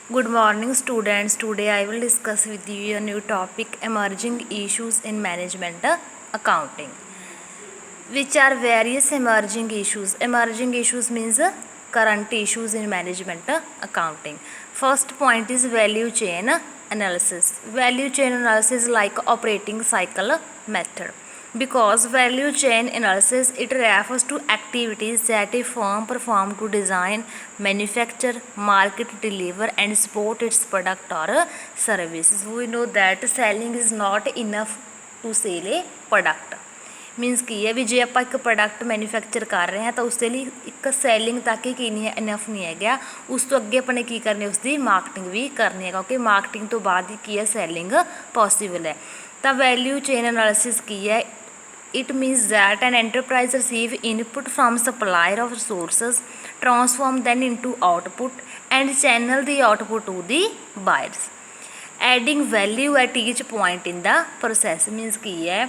Good morning, students. Today I will discuss with you a new topic, emerging issues in management accounting. Which are various emerging issues? Emerging issues means current issues in management accounting. First point is value chain analysis. Value chain analysis like operating cycle method. Because value chain analysis, it refers to activities that a firm perform to design, manufacture, market, deliver and support its product or services. We know that selling is not enough to sell a product. Means ਕੀ ਹੈ ਵੀ ਜੇ ਆਪਾਂ ਇੱਕ product manufacture ਕਰ ਰਹੇ ਹਾਂ ਤਾਂ ਉਸ ਦੇ ਲਈ ਇੱਕ ਸੈਲਿੰਗ ਤੱਕ ਹੀ ਕੀ ਨਹੀਂ ਹੈ, ਇਨਫ ਨਹੀਂ ਹੈਗਾ। ਉਸ ਤੋਂ ਅੱਗੇ ਆਪਾਂ ਨੇ ਕੀ ਕਰਨੀ, ਉਸ ਦੀ ਮਾਰਕੀਟਿੰਗ ਵੀ ਕਰਨੀ ਹੈ, ਕਿਉਂਕਿ ਮਾਰਕੀਟਿੰਗ ਤੋਂ ਬਾਅਦ ਹੀ ਕੀ ਹੈ, ਸੈਲਿੰਗ ਪੋਸੀਬਲ ਹੈ। ਤਾਂ ਵੈਲਿਊ ਚੇਨ ਐਨਾਲਿਸਿਸ ਕੀ ਹੈ? It means that an enterprise receive input from supplier of resources, transform them into output and channel the output to the buyers. Adding value at each point in the process means ਕੀ ਹੈ?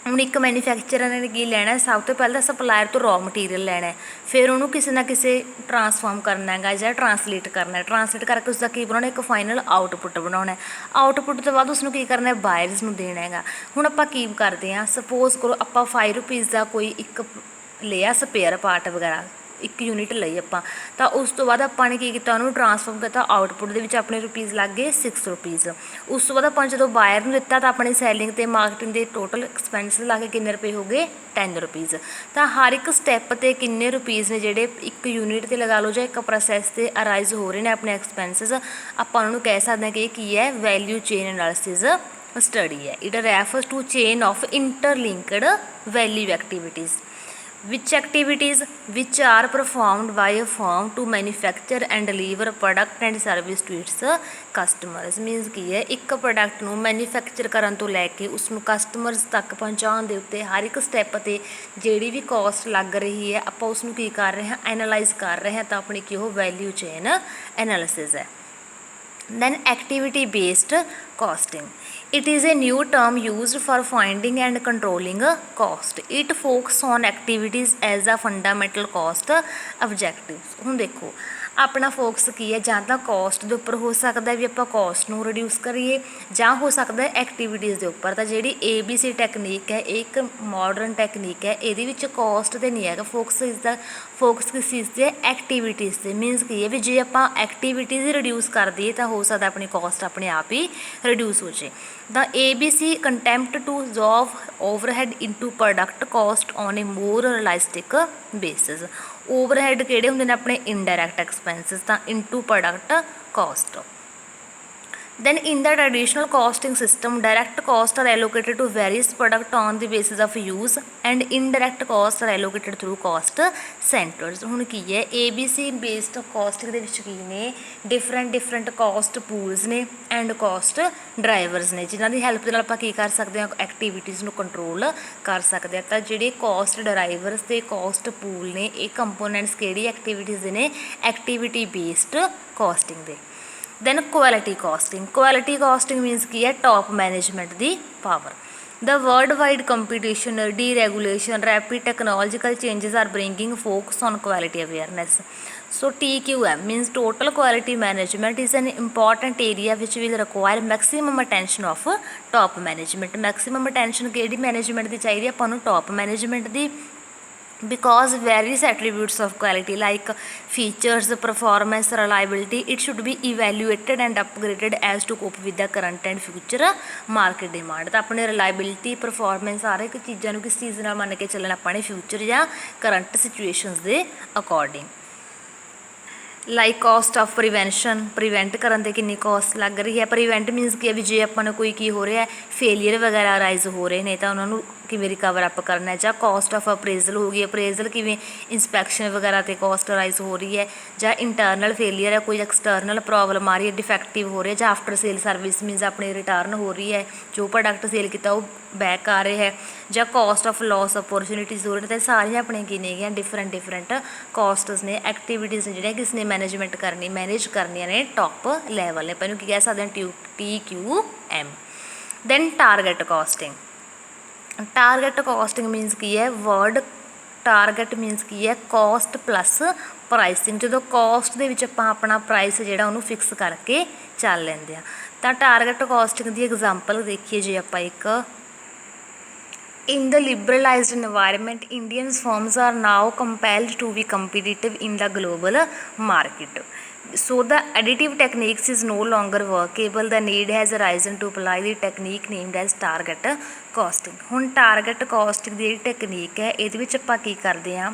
ਹੁਣ ਇੱਕ manufacturer ਨੇ ਕੀ ਲੈਣਾ, ਸਭ ਤੋਂ ਪਹਿਲਾਂ supplier ਤੋਂ raw material ਲੈਣਾ, ਫਿਰ ਉਹਨੂੰ ਕਿਸੇ ਨਾ ਕਿਸੇ ਟਰਾਂਸਫਾਰਮ ਕਰਨਾ ਹੈਗਾ ਜਾਂ ਟਰਾਂਸਲੇਟ ਕਰਨਾ, ਟਰਾਂਸਲੇਟ ਕਰਕੇ ਉਸਦਾ ਕੀ ਬਣਾਉਣਾ, ਇੱਕ ਫਾਈਨਲ ਆਊਟਪੁੱਟ ਬਣਾਉਣਾ। ਆਊਟਪੁੱਟ ਤੋਂ ਬਾਅਦ ਉਸਨੂੰ ਕੀ ਕਰਨਾ, ਬਾਇਰਸ ਨੂੰ ਦੇਣਾ ਹੈਗਾ। ਹੁਣ ਆਪਾਂ ਕੀ ਕਰਦੇ ਹਾਂ, ਸਪੋਜ਼ ਕਰੋ ਆਪਾਂ 5 ਰੁਪੀਜ਼ ਦਾ ਕੋਈ ਇੱਕ ਲਿਆ ਸਪੇਅਰ ਪਾਰਟ ਵਗੈਰਾ, ਇੱਕ ਯੂਨਿਟ ਲਈ ਆਪਾਂ, ਤਾਂ ਉਸ ਤੋਂ ਬਾਅਦ ਆਪਾਂ ਨੇ ਕੀ ਕੀਤਾ, ਉਹਨੂੰ ਟਰਾਂਸਫਾਰਮ ਕੀਤਾ, ਆਊਟਪੁੱਟ ਦੇ ਵਿੱਚ ਆਪਣੇ ਰੁਪੀਜ਼ ਲੱਗ ਗਏ 6 ਰੁਪੀਜ਼। ਉਸ ਤੋਂ ਬਾਅਦ ਆਪਾਂ ਜਦੋਂ ਬਾਇਰ ਨੂੰ ਦਿੱਤਾ ਤਾਂ ਆਪਣੀ ਸੈਲਿੰਗ ਅਤੇ ਮਾਰਕੀਟਿੰਗ ਦੇ ਟੋਟਲ ਐਕਸਪੈਂਸਿਸ ਲਾ ਕੇ ਕਿੰਨੇ ਰੁਪਏ ਹੋ ਗਏ, 10 ਰੁਪੀਜ਼। ਤਾਂ ਹਰ ਇੱਕ ਸਟੈਪ 'ਤੇ ਕਿੰਨੇ ਰੁਪੀਜ਼ ਨੇ ਜਿਹੜੇ ਇੱਕ ਯੂਨਿਟ 'ਤੇ ਲਗਾ ਲਓ ਜਾਂ ਇੱਕ ਪ੍ਰੋਸੈਸ 'ਤੇ ਅਰਾਈਜ਼ ਹੋ ਰਹੇ ਨੇ ਆਪਣੇ ਐਕਸਪੈਂਸਿਸ, ਆਪਾਂ ਉਹਨਾਂ ਨੂੰ ਕਹਿ ਸਕਦੇ ਹਾਂ ਕਿ ਇਹ ਕੀ ਹੈ, ਵੈਲਿਊ ਚੇਨ ਐਨਾਲਿਸਿਸ ਸਟੱਡੀ ਹੈ। It refers to chain of interlinked value activities. Which activities which are performed by a firm to manufacture and deliver product and service to its customers means ਕੀ ਹੈ, ਇੱਕ product ਨੂੰ manufacture ਕਰਨ ਤੋਂ ਲੈ ਕੇ ਉਸਨੂੰ customers ਤੱਕ ਪਹੁੰਚਾਉਣ ਦੇ ਉੱਤੇ ਹਰ ਇੱਕ ਸਟੈਪ 'ਤੇ ਜਿਹੜੀ ਵੀ ਕੋਸਟ ਲੱਗ ਰਹੀ ਹੈ, ਆਪਾਂ ਉਸਨੂੰ ਕੀ ਕਰ ਰਹੇ ਹਾਂ, ਐਨਾਲਾਈਜ਼ ਕਰ ਰਹੇ ਹਾਂ, ਤਾਂ ਆਪਣੀ ਕੀ ਉਹ ਵੈਲਿਊ ਚੇਨ ਐਨਾਲਿਸਿਸ ਹੈ। Then activity based costing. It is a new term used for finding and controlling cost. It focuses on activities as a fundamental cost objectives. ਹੁਣ ਦੇਖੋ ਆਪਣਾ ਫੋਕਸ ਕੀ ਹੈ, ਜਾਂ ਤਾਂ ਕੋਸਟ ਦੇ ਉੱਪਰ ਹੋ ਸਕਦਾ ਵੀ ਆਪਾਂ ਕੋਸਟ ਨੂੰ ਰਿਡਿਊਸ ਕਰੀਏ, ਜਾਂ ਹੋ ਸਕਦਾ ਐਕਟੀਵਿਟੀਜ਼ ਦੇ ਉੱਪਰ। ਤਾਂ ਜਿਹੜੀ ABC ਟੈਕਨੀਕ ਹੈ, ਇਹ ਇੱਕ ਮਾਡਰਨ ਟੈਕਨੀਕ ਹੈ, ਇਹਦੇ ਵਿੱਚ ਕੋਸਟ 'ਤੇ ਨਹੀਂ ਹੈਗਾ ਫੋਕਸ। ਇਸਦਾ ਫੋਕਸ ਕਿਸ ਚੀਜ਼ 'ਤੇ, ਐਕਟੀਵਿਟੀਜ਼ 'ਤੇ। ਮੀਨਸ ਕੀ ਹੈ ਵੀ ਜੇ ਆਪਾਂ ਐਕਟੀਵਿਟੀਜ਼ ਰਿਡਿਊਸ ਕਰ ਦਈਏ ਤਾਂ ਹੋ ਸਕਦਾ ਆਪਣੀ ਕੋਸਟ ਆਪਣੇ ਆਪ ਹੀ ਰਿਡਿਊਸ ਹੋ ਜੇ। The ABC attempt to resolve overhead into product cost on a more realistic basis. Overhead ਕਿਹੜੇ ਹੁੰਦੇ ਨੇ ਆਪਣੇ, indirect expenses, ਤਾਂ into product cost. Then in the traditional costing system, direct costs are allocated to various products on the basis of use and indirect costs are allocated through cost centers. ਹੁਣ ਕੀ ਹੈ, ABC based costing ਦੇ ਵਿੱਚ ਕੀ ਨੇ, different cost pools ਨੇ and cost drivers ਨੇ, ਜਿਨ੍ਹਾਂ ਦੀ help ਦੇ ਨਾਲ ਆਪਾਂ ਕੀ ਕਰ ਸਕਦੇ ਹਾਂ, ਐਕਟੀਵਿਟੀਜ਼ ਨੂੰ ਕੰਟਰੋਲ ਕਰ ਸਕਦੇ ਹਾਂ। ਤਾਂ ਜਿਹੜੇ ਕੋਸਟ ਡਰਾਈਵਰਸ ਅਤੇ ਕੋਸਟ ਪੂਲ ਨੇ, ਇਹ ਕੰਪੋਨੈਂਟਸ ਕਿਹੜੀ ਐਕਟੀਵਿਟੀਜ਼ ਦੇ ਨੇ, ਐਕਟੀਵਿਟੀ ਬੇਸਡ ਕੋਸਟਿੰਗ ਦੇ। Then quality costing. Quality costing means ਕੀ ਹੈ, ਟੋਪ ਮੈਨੇਜਮੈਂਟ ਦੀ power. The worldwide competition, deregulation, rapid technological changes are bringing focus on quality awareness. So TQM means total quality management is an important area which will require maximum attention of top management. Maximum attention ਕਿਹੜੀ management ਦੀ ਚਾਹੀਦੀ ਹੈ ਆਪਾਂ ਨੂੰ, top management the. Because various attributes of quality like features, performance, reliability, it should be evaluated and upgraded as to cope with the current and future market demand. ਤਾਂ ਆਪਣੇ reliability, performance ਸਾਰੇ ਇੱਕ ਚੀਜ਼ਾਂ ਨੂੰ ਕਿਸ ਚੀਜ਼ ਨਾਲ ਮੰਨ ਕੇ ਚੱਲਣਾ ਆਪਾਂ ਨੇ, ਫਿਊਚਰ ਜਾਂ ਕਰੰਟ ਸਿਚੁਏਸ਼ਨਸ ਦੇ according. Like cost of prevention, prevent ਕਰਨ 'ਤੇ ਕਿੰਨੀ ਕੋਸਟ ਲੱਗ ਰਹੀ ਹੈ। ਪ੍ਰੀਵੈਂਟ ਮੀਨਸ ਕੀ ਹੈ ਵੀ ਜੇ ਆਪਾਂ ਨੂੰ ਕੋਈ ਕੀ ਹੋ ਰਿਹਾ, ਫੇਲੀਅਰ ਵਗੈਰਾ ਅਰਾਈਜ਼ ਹੋ ਰਹੇ ਨੇ, ਤਾਂ ਉਹਨਾਂ ਨੂੰ ਕਿਵੇਂ ਰਿਕਵਰ ਅਪ ਕਰਨਾ ਹੈ। ਜਾਂ ਕੋਸਟ ਆਫ ਅਪਰੇਜ਼ਲ ਹੋ ਗਈ, ਅਪਰੇਜ਼ਲ ਕਿਵੇਂ ਇਨਸਪੈਕਸ਼ਨ ਵਗੈਰਾ 'ਤੇ ਕੋਸਟ ਅਰਾਈਜ਼ ਹੋ ਰਹੀ ਹੈ। ਜਾਂ ਇੰਟਰਨਲ ਫੇਲੀਅਰ ਹੈ, ਕੋਈ ਐਕਸਟਰਨਲ ਪ੍ਰੋਬਲਮ ਆ ਰਹੀ ਹੈ, ਡਿਫੈਕਟਿਵ ਹੋ ਰਿਹਾ। ਜਾਂ ਆਫਟਰ ਸੇਲ ਸਰਵਿਸ ਮੀਨਸ ਆਪਣੀ ਰਿਟਰਨ ਹੋ ਰਹੀ ਹੈ, ਜੋ ਪ੍ਰੋਡਕਟ ਸੇਲ ਕੀਤਾ ਉਹ ਬੈਕ ਆ ਰਿਹਾ ਹੈ। ਜਾਂ ਕੋਸਟ ਆਫ ਲੋਸ ਅਪੋਰਚੁਨਿਟੀਜ਼ ਹੋ ਰਹੇ ਨੇ। ਤਾਂ ਸਾਰੀਆਂ ਆਪਣੀਆਂ ਕੀ ਨੇਗੀਆਂ, ਡਿਫਰੈਂਟ ਕੋਸਟਸ ਨੇ, ਐਕਟੀਵਿਟੀਜ਼ ਨੇ ਜਿਹੜੀਆਂ ਕਿਸ ਨੇ ਮੈਨੇਜਮੈਂਟ ਕਰਨੀ, ਮੈਨੇਜ ਕਰਨੀਆਂ ਨੇ ਟੋਪ ਲੈਵਲ ਨੇ। ਆਪਾਂ ਇਹਨੂੰ ਕੀ ਕਹਿ ਸਕਦੇ ਹਾਂ, TQM। Then target costing. Target costing means ਕੀ ਹੈ, ਵਰਡ ਟਾਰਗੇਟ ਮੀਨਸ ਕੀ ਹੈ, ਕੋਸਟ ਪਲੱਸ ਪ੍ਰਾਈਸਿੰਗ, ਜਦੋਂ ਕੋਸਟ ਦੇ ਵਿੱਚ ਆਪਾਂ ਆਪਣਾ ਪ੍ਰਾਈਸ ਜਿਹੜਾ ਉਹਨੂੰ ਫਿਕਸ ਕਰਕੇ ਚੱਲ ਲੈਂਦੇ ਆ। ਤਾਂ ਟਾਰਗੇਟ ਕੋਸਟਿੰਗ ਦੀ ਐਗਜ਼ਾਮਪਲ ਦੇਖੀਏ ਜੇ ਆਪਾਂ ਇੱਕ, in the liberalized environment, Indian firms are now compelled to be competitive in the global market. So the additive techniques is no longer workable. The need has arisen to apply the technique named as target costing. ਹੁਣ target costing ਦੀ ਜਿਹੜੀ technique ਹੈ ਇਹਦੇ ਵਿੱਚ ਆਪਾਂ ਕੀ ਕਰਦੇ ਹਾਂ,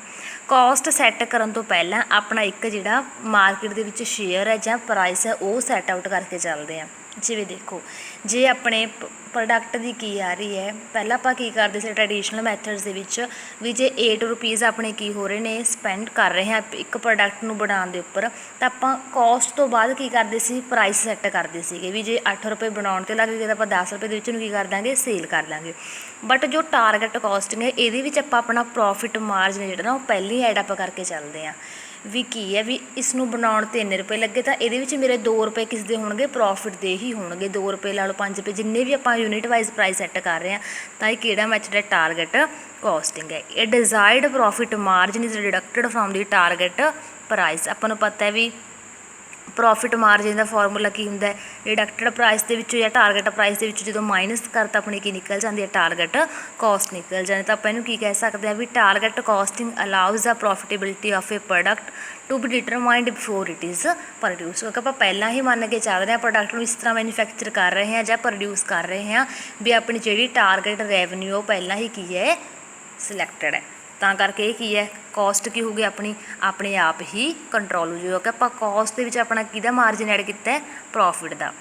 cost set ਕਰਨ ਤੋਂ ਪਹਿਲਾਂ ਆਪਣਾ ਇੱਕ ਜਿਹੜਾ ਮਾਰਕੀਟ ਦੇ ਵਿੱਚ ਸ਼ੇਅਰ ਹੈ ਜਾਂ ਪ੍ਰਾਈਸ ਹੈ ਉਹ ਸੈੱਟ ਆਊਟ ਕਰਕੇ ਚੱਲਦੇ ਹਾਂ। ਜਿਵੇਂ ਦੇਖੋ, ਜੇ ਆਪਣੇ ਪ੍ਰੋਡਕਟ ਦੀ ਕੀ ਆ ਰਹੀ ਹੈ, ਪਹਿਲਾਂ ਆਪਾਂ ਕੀ ਕਰਦੇ ਸੀ ਟਰੈਡੀਸ਼ਨਲ ਮੈਥਡਸ ਦੇ ਵਿੱਚ ਵੀ ਜੇ 8 ਰੁਪੀਜ਼ ਆਪਣੇ ਕੀ ਹੋ ਰਹੇ ਨੇ ਸਪੈਂਡ ਕਰ ਰਹੇ ਹਾਂ ਇੱਕ ਪ੍ਰੋਡਕਟ ਨੂੰ ਬਣਾਉਣ ਦੇ ਉੱਪਰ, ਤਾਂ ਆਪਾਂ ਕੋਸਟ ਤੋਂ ਬਾਅਦ ਕੀ ਕਰਦੇ ਸੀ ਪ੍ਰਾਈਸ ਸੈੱਟ ਕਰਦੇ ਸੀਗੇ ਵੀ ਜੇ 8 ਰੁਪਏ ਬਣਾਉਣ 'ਤੇ ਲੱਗ ਗਏ ਤਾਂ ਆਪਾਂ 10 ਰੁਪਏ ਦੇ ਵਿੱਚ ਨੂੰ ਕੀ ਕਰ ਦਾਂਗੇ ਸੇਲ ਕਰ ਦਾਂਗੇ। ਬਟ ਜੋ ਟਾਰਗੇਟ ਕੋਸਟਿੰਗ ਹੈ ਇਹਦੇ ਵਿੱਚ ਆਪਾਂ ਆਪਣਾ ਪ੍ਰੋਫਿਟ ਮਾਰਜਨ ਜਿਹੜਾ ਨਾ ਉਹ ਪਹਿਲਾਂ ਹੀ ਐਡ ਅਪ ਕਰਕੇ ਚੱਲਦੇ ਹਾਂ ਵੀ ਕੀ ਹੈ ਵੀ ਇਸ ਨੂੰ ਬਣਾਉਣ 'ਤੇ ਇੰਨੇ ਰੁਪਏ ਲੱਗੇ ਤਾਂ ਇਹਦੇ ਵਿੱਚ ਮੇਰੇ 2 ਰੁਪਏ ਕਿਸ ਦੇ ਹੋਣਗੇ ਪ੍ਰੋਫਿਟ ਦੇ ਹੀ ਹੋਣਗੇ, 2 ਰੁਪਏ ਲਾ ਲਓ 5 ਰੁਪਏ ਜਿੰਨੇ ਵੀ ਆਪਾਂ ਯੂਨਿਟ ਵਾਈਜ਼ ਪ੍ਰਾਈਸ ਸੈੱਟ ਕਰ ਰਹੇ ਹਾਂ। ਤਾਂ ਇਹ ਕਿਹੜਾ ਮੈਥਡ ਹੈ ਟਾਰਗੇਟ ਕੋਸਟਿੰਗ ਹੈ। ਇਹ desired profit margin is deducted from the target price. ਆਪਾਂ ਨੂੰ ਪਤਾ ਹੈ ਵੀ ਪ੍ਰੋਫਿਟ ਮਾਰਜਨ ਦਾ ਫਾਰਮੂਲਾ ਕੀ ਹੁੰਦਾ ਹੈ, ਡਿਡਕਟਡ ਪ੍ਰਾਈਸ ਦੇ ਵਿੱਚੋਂ ਜਾਂ ਟਾਰਗੇਟ ਪ੍ਰਾਈਸ ਦੇ ਵਿੱਚੋਂ ਜਦੋਂ ਮਾਈਨਸ ਕਰਤਾ ਆਪਣੀ ਕੀ ਨਿਕਲ ਜਾਂਦੀ ਹੈ ਟਾਰਗੇਟ ਕੋਸਟ ਨਿਕਲ ਜਾਂਦੀ। ਤਾਂ ਆਪਾਂ ਇਹਨੂੰ ਕੀ ਕਹਿ ਸਕਦੇ ਹਾਂ ਵੀ target costing allows the profitability of a product to be determined before it is produce. ਕਿਉਂਕਿ ਆਪਾਂ ਪਹਿਲਾਂ ਹੀ ਮੰਨ ਕੇ ਚੱਲ ਰਹੇ ਹਾਂ ਪ੍ਰੋਡਕਟ ਨੂੰ ਇਸ ਤਰ੍ਹਾਂ ਮੈਨੂਫੈਕਚਰ ਕਰ ਰਹੇ ਹਾਂ ਜਾਂ ਪ੍ਰੋਡਿਊਸ ਕਰ ਰਹੇ ਹਾਂ ਵੀ ਆਪਣੀ ਜਿਹੜੀ ਟਾਰਗੇਟ ਰੈਵਨਿਊ ਉਹ ਪਹਿਲਾਂ ਹੀ ਕੀ ਹੈ ਸਿਲੈਕਟਡ ਹੈ। ਤਾਂ ਕਰਕੇ ਇਹ ਕੀ ਹੈ ਕੋਸਟ ਕੀ ਹੋਊਗੀ ਆਪਣੀ ਆਪਣੇ ਆਪ ਹੀ ਕੰਟਰੋਲ ਹੋ ਜਾਊਗਾ ਕਿ ਆਪਾਂ ਕੋਸਟ ਦੇ ਵਿੱਚ ਆਪਣਾ ਕਿਹਦਾ ਮਾਰਜਨ ਐਡ ਕੀਤਾ ਹੈ ਪ੍ਰੋਫਿਟ ਦਾ।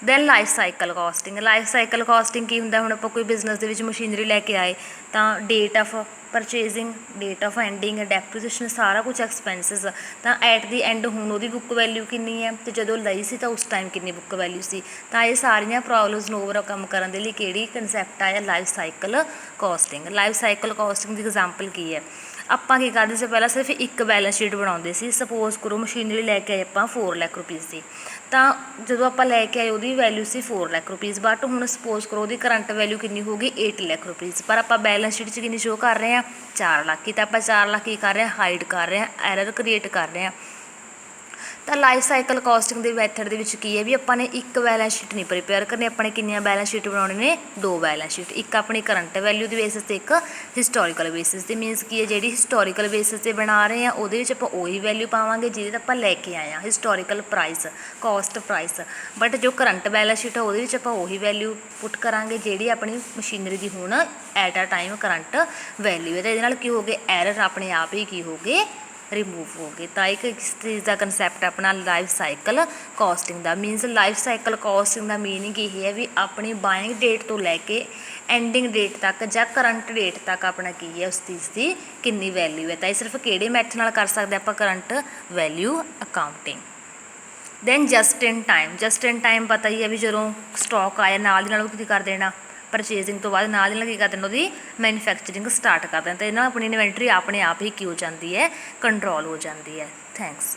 Then life cycle costing. Life cycle costing ਕੀ ਹੁੰਦਾ, ਹੁਣ ਆਪਾਂ ਕੋਈ ਬਿਜ਼ਨਸ ਦੇ ਵਿੱਚ ਮਸ਼ੀਨਰੀ ਲੈ ਕੇ ਆਏ ਤਾਂ date of purchasing, date of ending, depreciation ਸਾਰਾ ਕੁਛ ਐਕਸਪੈਂਸਿਸ, ਤਾਂ ਐਟ ਦੀ ਐਂਡ ਹੁਣ ਉਹਦੀ ਬੁੱਕ ਵੈਲਿਊ ਕਿੰਨੀ ਹੈ ਅਤੇ ਜਦੋਂ ਲਈ ਸੀ ਤਾਂ ਉਸ ਟਾਈਮ ਕਿੰਨੀ ਬੁੱਕ ਵੈਲਿਊ ਸੀ। ਤਾਂ ਇਹ ਸਾਰੀਆਂ ਪ੍ਰੋਬਲਮਸ ਨੂੰ ਓਵਰਕਮ ਕਰਨ ਦੇ ਲਈ ਕਿਹੜੀ ਕਨਸੈਪਟ ਆਇਆ life cycle costing. Life cycle costing ਦੀ ਐਗਜ਼ਾਮਪਲ ਕੀ ਹੈ, ਆਪਾਂ ਕੀ ਕਰਦੇ ਸੀ ਪਹਿਲਾਂ ਸਿਰਫ ਇੱਕ ਬੈਲੈਂਸ ਸ਼ੀਟ ਬਣਾਉਂਦੇ ਸੀ। ਸਪੋਜ਼ ਕਰੋ ਮਸ਼ੀਨਰੀ ਲੈ ਕੇ ਆਏ ਆਪਾਂ 4 ਲੱਖ ਰੁਪੀਜ਼ ਦੀ, ਤਾਂ ਜਦੋਂ ਆਪਾਂ ਲੈ ਕੇ ਆਏ ਉਹਦੀ value C 4 lakh rupees, but ਹੁਣ ਸਪੋਜ਼ ਕਰੋ ਉਹਦੀ ਕਰੰਟ ਵੈਲਿਊ ਕਿੰਨੀ ਹੋ ਗਈ 8 ਲੱਖ ਰੁਪੀਜ਼, ਪਰ ਆਪਾਂ ਬੈਲੈਂਸ ਸ਼ੀਟ 'ਚ ਕਿੰਨੀ ਸ਼ੋ ਕਰ ਰਹੇ ਹਾਂ 4 ਲੱਖ ਹੀ। ਤਾਂ ਆਪਾਂ 4 ਲੱਖ ਕੀ ਕਰ ਰਹੇ ਹਾਂ ਹਾਈਡ ਕਰ ਰਹੇ ਹਾਂ, ਐਰਰ ਕ੍ਰੀਏਟ ਕਰ ਰਹੇ ਹਾਂ। ਤਾਂ ਲਾਈਫ ਸਾਈਕਲ ਕੋਸਟਿੰਗ ਦੇ ਮੈਥਡ ਦੇ ਵਿੱਚ ਕੀ ਹੈ ਵੀ ਆਪਾਂ ਨੇ ਇੱਕ ਬੈਲੈਂਸ ਸ਼ੀਟ ਨਹੀਂ ਪ੍ਰੀਪੇਅਰ ਕਰਨੀ, ਆਪਾਂ ਨੇ ਕਿੰਨੀਆਂ ਬੈਲੈਂਸ ਸ਼ੀਟ ਬਣਾਉਣੇ ਨੇ 2 ਬੈਲੈਂਸ ਸ਼ੀਟ, ਇੱਕ ਆਪਣੀ ਕਰੰਟ ਵੈਲਿਊ ਦੇ ਬੇਸਿਸ 'ਤੇ ਇੱਕ ਹਿਸਟੋਰੀਕਲ ਬੇਸਿਸ 'ਤੇ। ਮੀਨਸ ਕੀ ਹੈ ਜਿਹੜੀ ਹਿਸਟੋਰੀਕਲ ਬੇਸਿਸ 'ਤੇ ਬਣਾ ਰਹੇ ਹਾਂ ਉਹਦੇ ਵਿੱਚ ਆਪਾਂ ਉਹੀ ਵੈਲਿਊ ਪਾਵਾਂਗੇ ਜਿਹਦੇ 'ਤੇ ਆਪਾਂ ਲੈ ਕੇ ਆਏ ਹਾਂ historical price cost price, but ਜੋ ਕਰੰਟ ਬੈਲੈਂਸ ਸ਼ੀਟ ਹੈ ਉਹਦੇ ਵਿੱਚ ਆਪਾਂ ਉਹੀ ਵੈਲਿਊ ਪੁੱਟ ਕਰਾਂਗੇ ਜਿਹੜੀ ਆਪਣੀ ਮਸ਼ੀਨਰੀ ਦੀ ਹੁਣ at a time current value ਹੈ। ਤਾਂ ਇਹਦੇ ਨਾਲ ਕੀ ਹੋ ਗਏ ਐਰਰ ਆਪਣੇ ਆਪ ਹੀ ਕੀ ਹੋ ਗਏ ਰਿਮੂਵ ਹੋ ਗਏ। ਤਾਂ ਇੱਕ ਇਸ ਚੀਜ਼ ਦਾ ਕਨਸੈਪਟ ਆਪਣਾ ਲਾਈਫ ਸਾਈਕਲ ਕੋਸਟਿੰਗ ਦਾ। ਮੀਨਸ ਲਾਈਫ ਸਾਈਕਲ ਕੋਸਟਿੰਗ ਦਾ ਮੀਨਿੰਗ ਇਹ ਹੈ ਵੀ ਆਪਣੀ ਬਾਇੰਗ ਡੇਟ ਤੋਂ ਲੈ ਕੇ ਐਂਡਿੰਗ ਡੇਟ ਤੱਕ ਜਾਂ ਕਰੰਟ ਡੇਟ ਤੱਕ ਆਪਣਾ ਕੀ ਹੈ ਉਸ ਚੀਜ਼ ਦੀ ਕਿੰਨੀ ਵੈਲਿਊ ਹੈ। ਤਾਂ ਇਹ ਸਿਰਫ ਕਿਹੜੇ ਮੈਥਡ ਨਾਲ ਕਰ ਸਕਦੇ ਆਪਾਂ current value accounting. Then just in time. Just in time ਪਤਾ ਹੀ ਹੈ ਵੀ ਜਦੋਂ ਸਟਾਕ ਆਇਆ ਨਾਲ ਦੀ ਨਾਲ ਉਹ ਕੀ ਕਰ ਦੇਣਾ ਪਰਚੇਜ਼ਿੰਗ ਤੋਂ ਬਾਅਦ ਨਾਲ ਦੀ ਨਾਲ ਕੀ ਕਰ ਦੇਣਾ ਉਹਦੀ ਮੈਨੂਫੈਕਚਰਿੰਗ ਸਟਾਰਟ ਕਰ ਦੇਣਾ। ਤਾਂ ਇਹ ਨਾਲ ਆਪਣੀ ਇਨਵੈਂਟਰੀ ਆਪਣੇ ਆਪ ਹੀ ਕੀ ਹੋ ਜਾਂਦੀ ਹੈ ਕੰਟਰੋਲ ਹੋ ਜਾਂਦੀ ਹੈ। ਥੈਂਕਸ।